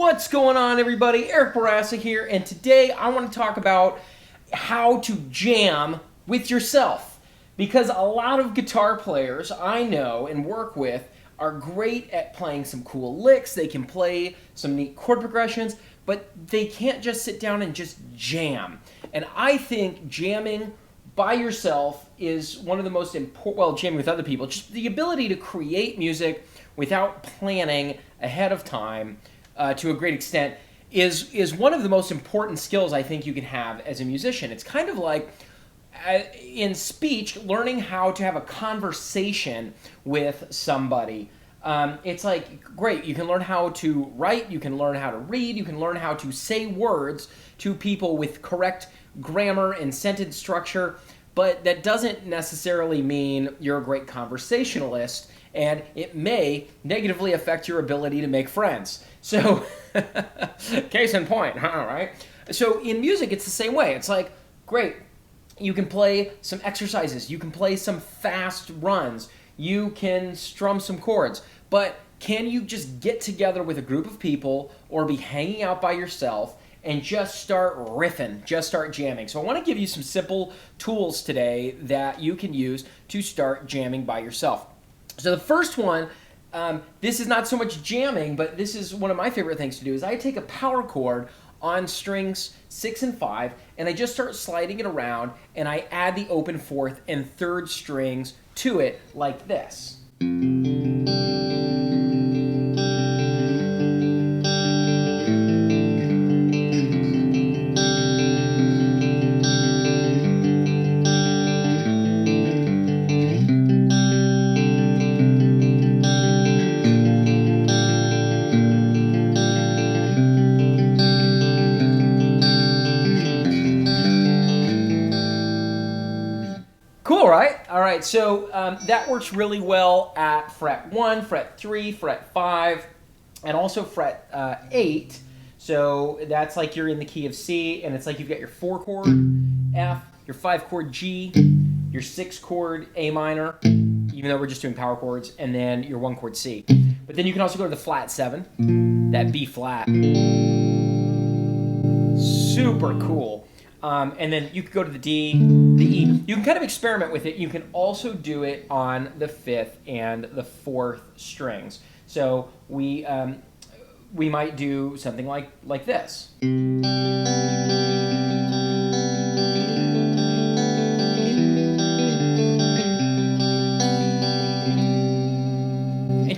What's going on, everybody? Eric Bourassa here, and today I want to talk about how to jam with yourself. Because a lot of guitar players I know and work with are great at playing some cool licks, they can play some neat chord progressions, but they can't just sit down and just jam. And I think jamming by yourself is one of the most important, well, jamming with other people, just the ability to create music without planning ahead of time to a great extent is one of the most important skills I think you can have as a musician. It's kind of like in speech, learning how to have a conversation with somebody. It's like, great, you can learn how to write, you can learn how to read, you can learn how to say words to people with correct grammar and sentence structure, but that doesn't necessarily mean you're a great conversationalist, and it may negatively affect your ability to make friends. So, case in point, right? So in music, it's the same way. It's like, great, you can play some exercises, you can play some fast runs, you can strum some chords, but can you just get together with a group of people or be hanging out by yourself and just start riffing, just start jamming? So I want to give you some simple tools today that you can use to start jamming by yourself. So the first one, this is not so much jamming, but this is one of my favorite things to do, is I take a power chord on strings 6 and 5, and I just start sliding it around, and I add the open fourth and third strings to it like this. Cool, right? All right, so that works really well at fret 1, fret 3, fret 5, and also fret 8. So that's like you're in the key of C, and it's like you've got your 4 chord F, your 5 chord G, your 6 chord A minor, even though we're just doing power chords, and then your 1 chord C. But then you can also go to the flat 7, that B flat. Super cool. And then you could go to the D, the E. You can kind of experiment with it. You can also do it on the 5th and the 4th strings. So we might do something like this. And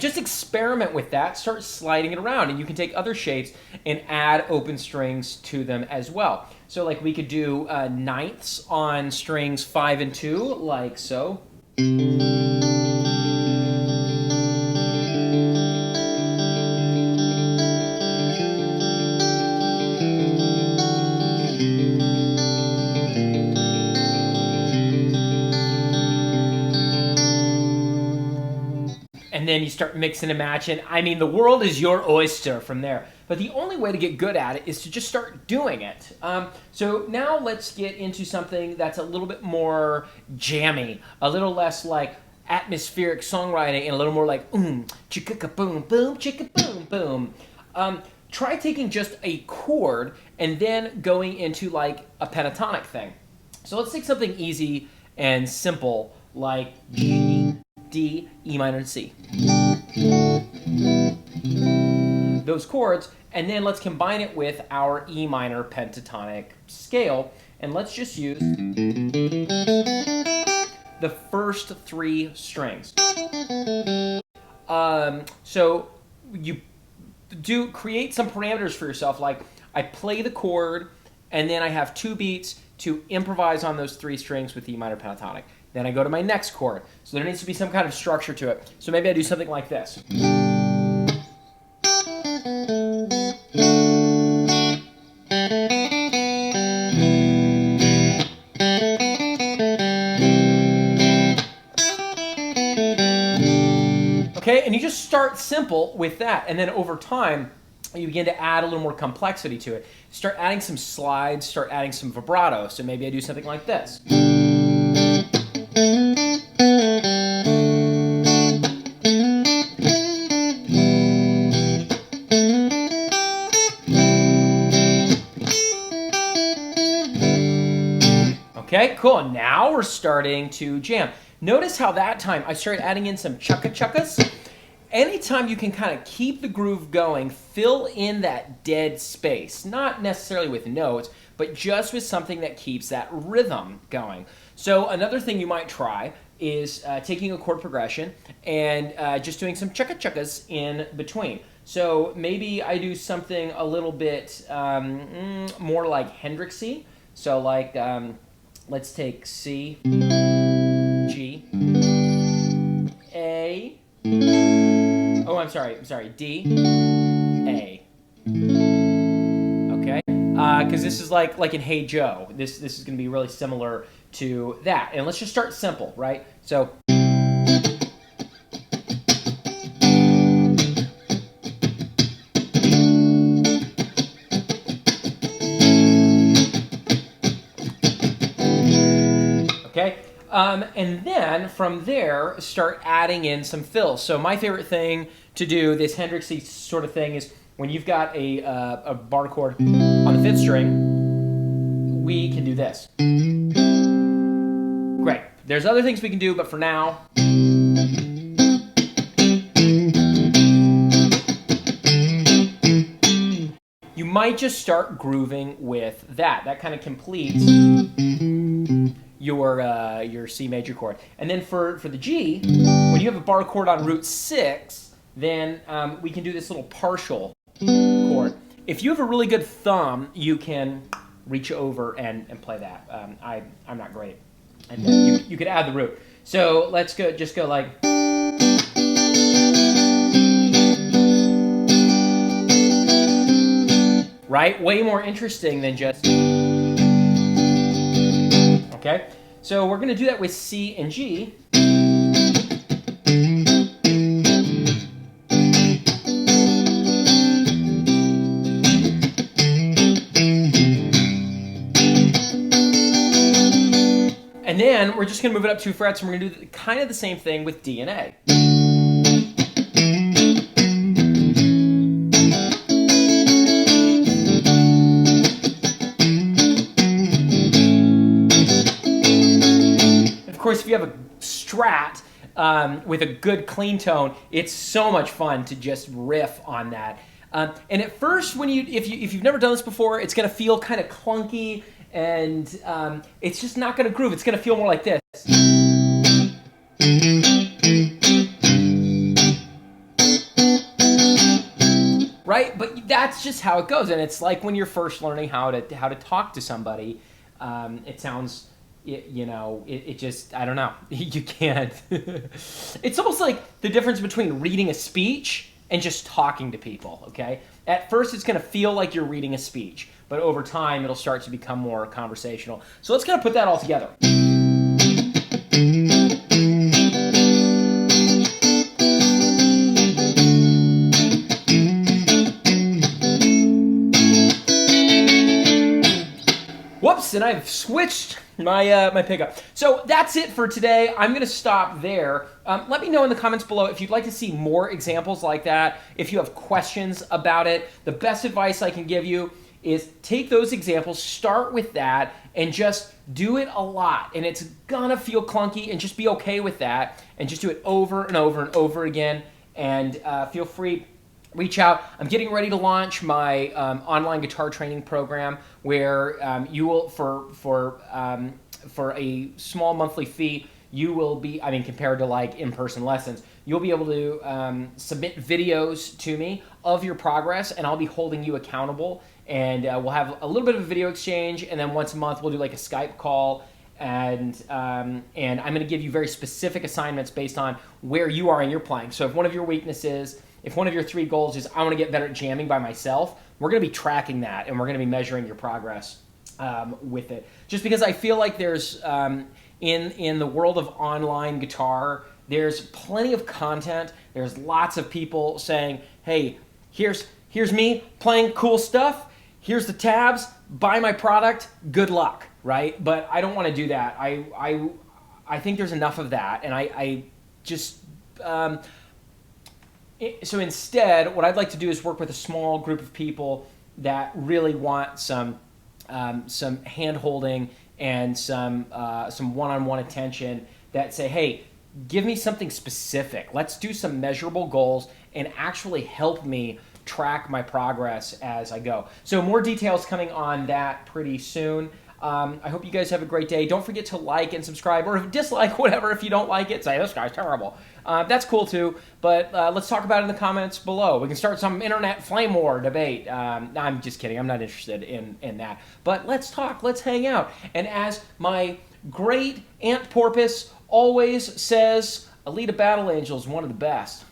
just experiment with that, start sliding it around, and you can take other shapes and add open strings to them as well. So like we could do ninths on strings 5 and 2, like so. And then you start mixing and matching. I mean, the world is your oyster from there. But the only way to get good at it is to just start doing it. So now let's get into something that's a little bit more jammy, a little less like atmospheric songwriting, and a little more like chicka boom boom chicka boom boom. Try taking just a chord and then going into like a pentatonic thing. So let's take something easy and simple like G, D, E minor, and C. Those chords, and then let's combine it with our E minor pentatonic scale, and let's just use the first 3 strings. So you create some parameters for yourself, like I play the chord, and then I have 2 beats to improvise on those 3 strings with E minor pentatonic. Then I go to my next chord. So there needs to be some kind of structure to it. So maybe I do something like this. Okay, and you just start simple with that, and then over time, you begin to add a little more complexity to it. Start adding some slides, start adding some vibrato. So maybe I do something like this. Okay, cool. Now we're starting to jam. Notice how that time I started adding in some chukka-chukkas. Anytime you can kind of keep the groove going, fill in that dead space. Not necessarily with notes, but just with something that keeps that rhythm going. So another thing you might try is taking a chord progression and just doing some chukka-chukkas in between. So maybe I do something a little bit more like Hendrixy. So like, let's take C, G, A, oh, I'm sorry, D, A. Okay, because this is like in Hey Joe. This is going to be really similar to that. And let's just start simple, right? So. Okay, and then from there, start adding in some fills. So my favorite thing to do, this Hendrixy sort of thing, is when you've got a bar chord on the 5th string, we can do this. Great. There's other things we can do, but for now, you might just start grooving with that. That kind of completes your C major chord. And then for the G, when you have a bar chord on root 6, then we can do this little partial chord. If you have a really good thumb, you can reach over and play that. I'm not great. And you could add the root. So let's just go like. Right? Way more interesting than just. Okay? So we're going to do that with C and G. And then we're just going to move it up 2 frets, and we're going to do kind of the same thing with D and A. Of course, if you have a strat with a good clean tone, it's so much fun to just riff on that. And at first, if you've never done this before, it's going to feel kind of clunky, and it's just not going to groove. It's going to feel more like this. Right? But that's just how it goes, and it's like when you're first learning how to talk to somebody. It sounds, it just, I don't know. You can't. It's almost like the difference between reading a speech and just talking to people, okay? At first, it's going to feel like you're reading a speech, but over time, it'll start to become more conversational. So let's kind of put that all together. Whoops, and I've switched my pickup. So that's it for today. I'm going to stop there. Let me know in the comments below if you'd like to see more examples like that, if you have questions about it. The best advice I can give you is take those examples, start with that, and just do it a lot. And it's gonna feel clunky, and just be okay with that, and just do it over and over and over again. And feel free, reach out. I'm getting ready to launch my online guitar training program, where you will, for a small monthly fee, you will be, compared to like in-person lessons, you'll be able to submit videos to me of your progress, and I'll be holding you accountable. And we'll have a little bit of a video exchange, and then once a month we'll do like a Skype call, and I'm going to give you very specific assignments based on where you are in your playing. So if one of your weaknesses, if one of your 3 goals is I want to get better at jamming by myself, we're going to be tracking that, and we're going to be measuring your progress with it. Just because I feel like there's in the world of online guitar, there's plenty of content. There's lots of people saying, hey, here's me playing cool stuff. Here's the tabs. Buy my product. Good luck, right? But I don't want to do that. I think there's enough of that, and I just so instead, what I'd like to do is work with a small group of people that really want some some hand holding and some one-on-one attention that say, hey, give me something specific. Let's do some measurable goals and actually help me track my progress as I go. So more details coming on that pretty soon. I hope you guys have a great day. Don't forget to like and subscribe, or dislike, whatever. If you don't like it, say, this guy's terrible. That's cool too, but let's talk about it in the comments below. We can start some internet flame war debate. I'm just kidding. I'm not interested in that. But let's talk. Let's hang out. And as my great Aunt Porpoise always says, Alita Battle Angel is one of the best.